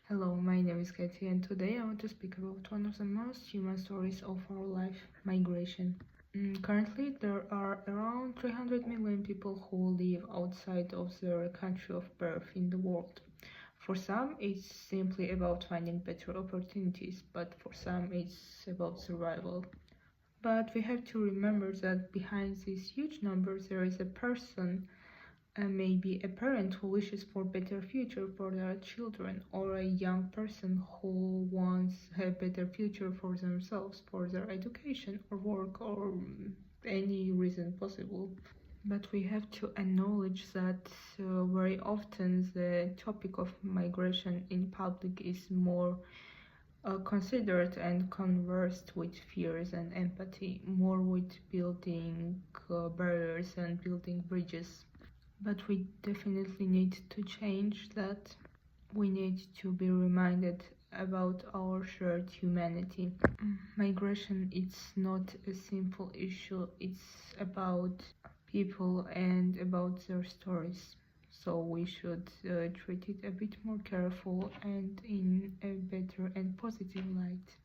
Hello, my name is Katie, and today I want to speak about one of the most human stories of our life, migration. Currently, there are around 300 million people who live outside of their country of birth in the world. For some, it's simply about finding better opportunities, but for some, it's about survival. But we have to remember that behind these huge numbers, there is a person, maybe a parent who wishes for better future for their children, or a young person who wants a better future for themselves, for their education or work, or any reason possible. But we have to acknowledge that very often the topic of migration in public is more considered and conversed with fears and empathy, more with building barriers and building bridges. But we definitely need to change that. We need to be reminded about our shared humanity. Migration is not a simple issue, it's about people and about their stories. So we should treat it a bit more careful and in a better and positive light.